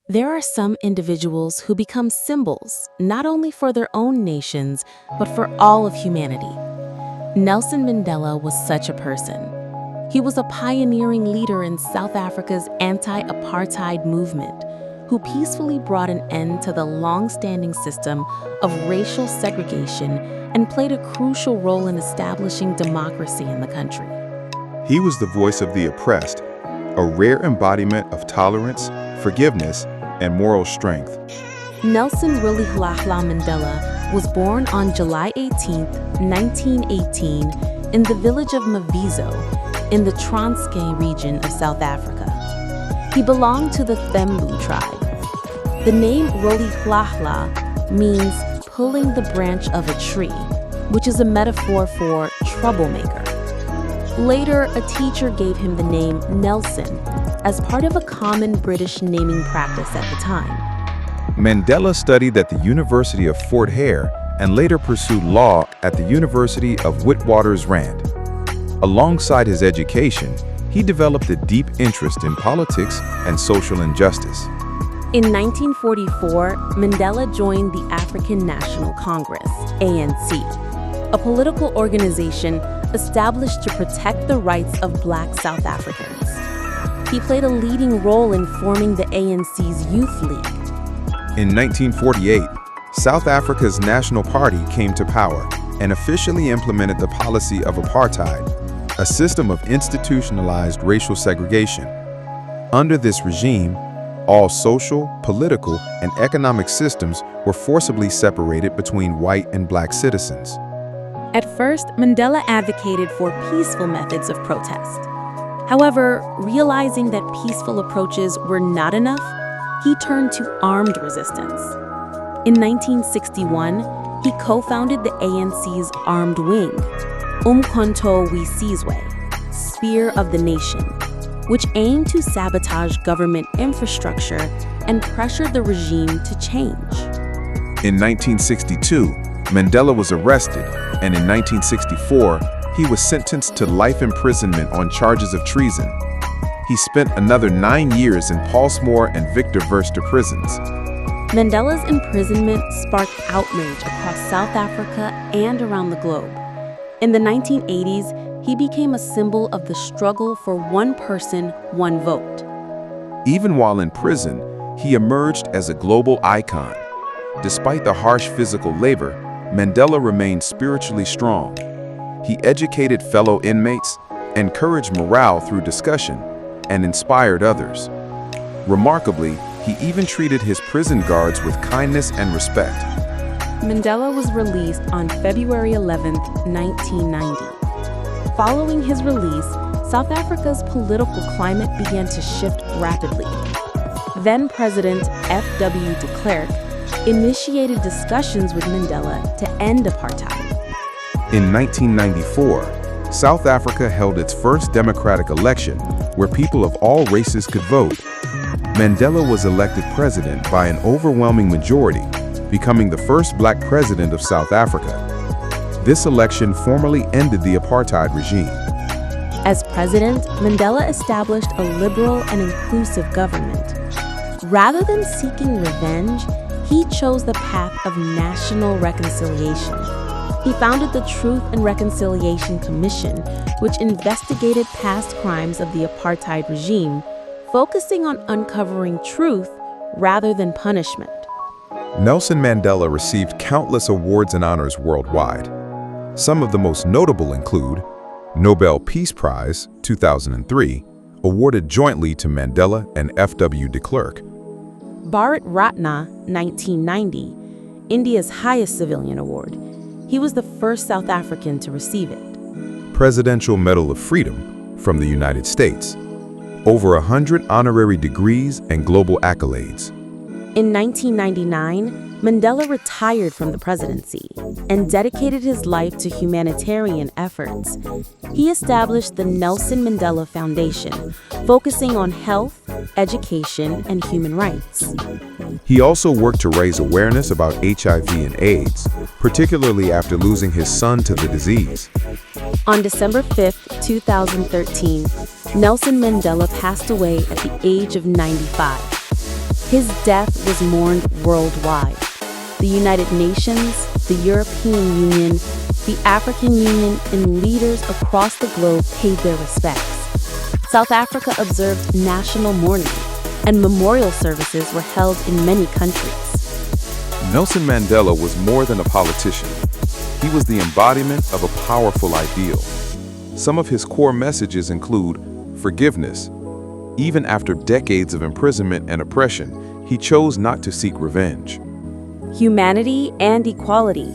There are some individuals who become symbols not only for their own nations, but for all of humanity. Nelson Mandela was such a person. He was a pioneering leader in South Africa's anti-apartheid movement, who peacefully brought an end to the long-standing system of racial segregation and played a crucial role in establishing democracy in the country. He was the voice of the oppressed, a rare embodiment of tolerance, forgiveness, and moral strength. Nelson Rolihlahla Mandela was born on July 18, 1918, in the village of Mavizo, in the Transkei region of South Africa. He belonged to the Thembu tribe. The name Rolihlahla means pulling the branch of a tree, which is a metaphor for troublemaker. Later, a teacher gave him the name Nelson as part of a common British naming practice at the time. Mandela studied at the University of Fort Hare and later pursued law at the University of Witwatersrand. Alongside his education, he developed a deep interest in politics and social injustice. In 1944, Mandela joined the African National Congress, ANC, a political organization established to protect the rights of Black South Africans. He played a leading role in forming the ANC's Youth League. In 1948, South Africa's National Party came to power and officially implemented the policy of apartheid, a system of institutionalized racial segregation. Under this regime, all social, political, and economic systems were forcibly separated between white and Black citizens. At first, Mandela advocated for peaceful methods of protest. However, realizing that peaceful approaches were not enough, he turned to armed resistance. In 1961, he co-founded the ANC's armed wing, Umkhonto we Sizwe, Spear of the Nation, which aimed to sabotage government infrastructure and pressure the regime to change. In 1962, Mandela was arrested, and in 1964, he was sentenced to life imprisonment on charges of treason. He spent another 9 years in Pollsmoor and Victor Verster prisons. Mandela's imprisonment sparked outrage across South Africa and around the globe. In the 1980s, he became a symbol of the struggle for one person, one vote. Even while in prison, he emerged as a global icon. Despite the harsh physical labor, Mandela remained spiritually strong. He educated fellow inmates, encouraged morale through discussion, and inspired others. Remarkably, he even treated his prison guards with kindness and respect. Mandela was released on February 11, 1990. Following his release, South Africa's political climate began to shift rapidly. Then-President F.W. de Klerk initiated discussions with Mandela to end apartheid. In 1994, South Africa held its first democratic election where people of all races could vote. Mandela was elected president by an overwhelming majority, becoming the first Black president of South Africa. This election formally ended the apartheid regime. As president, Mandela established a liberal and inclusive government. Rather than seeking revenge, he chose the path of national reconciliation. He founded the Truth and Reconciliation Commission, which investigated past crimes of the apartheid regime, focusing on uncovering truth rather than punishment. Nelson Mandela received countless awards and honors worldwide. Some of the most notable include Nobel Peace Prize, 2003, awarded jointly to Mandela and F.W. de Klerk. Bharat Ratna, 1990, India's highest civilian award. He was the first South African to receive it. Presidential Medal of Freedom from the United States. Over 100 honorary degrees and global accolades. In 1999, Mandela retired from the presidency and dedicated his life to humanitarian efforts. He established the Nelson Mandela Foundation, focusing on health, education, and human rights. He also worked to raise awareness about HIV and AIDS, particularly after losing his son to the disease. On December 5, 2013, Nelson Mandela passed away at the age of 95. His death was mourned worldwide. The United Nations, the European Union, the African Union, and leaders across the globe paid their respects. South Africa observed national mourning, and memorial services were held in many countries. Nelson Mandela was more than a politician. He was the embodiment of a powerful ideal. Some of his core messages include forgiveness. Even after decades of imprisonment and oppression, he chose not to seek revenge. Humanity and equality.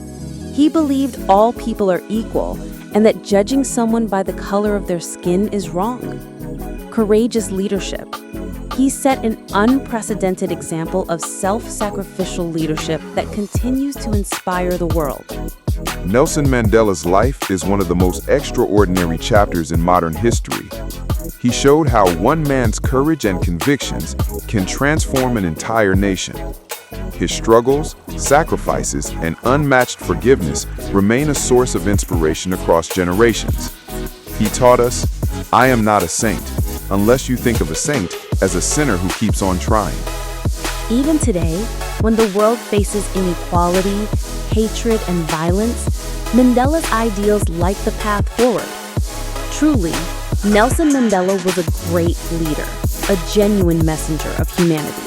He believed all people are equal and that judging someone by the color of their skin is wrong. Courageous leadership. He set an unprecedented example of self-sacrificial leadership that continues to inspire the world. Nelson Mandela's life is one of the most extraordinary chapters in modern history. He showed how one man's courage and convictions can transform an entire nation. His struggles, sacrifices, and unmatched forgiveness remain a source of inspiration across generations. He taught us, "I am not a saint, unless you think of a saint as a sinner who keeps on trying." Even today, when the world faces inequality, hatred, and violence, Mandela's ideals light the path forward. Truly, Nelson Mandela was a great leader, a genuine messenger of humanity.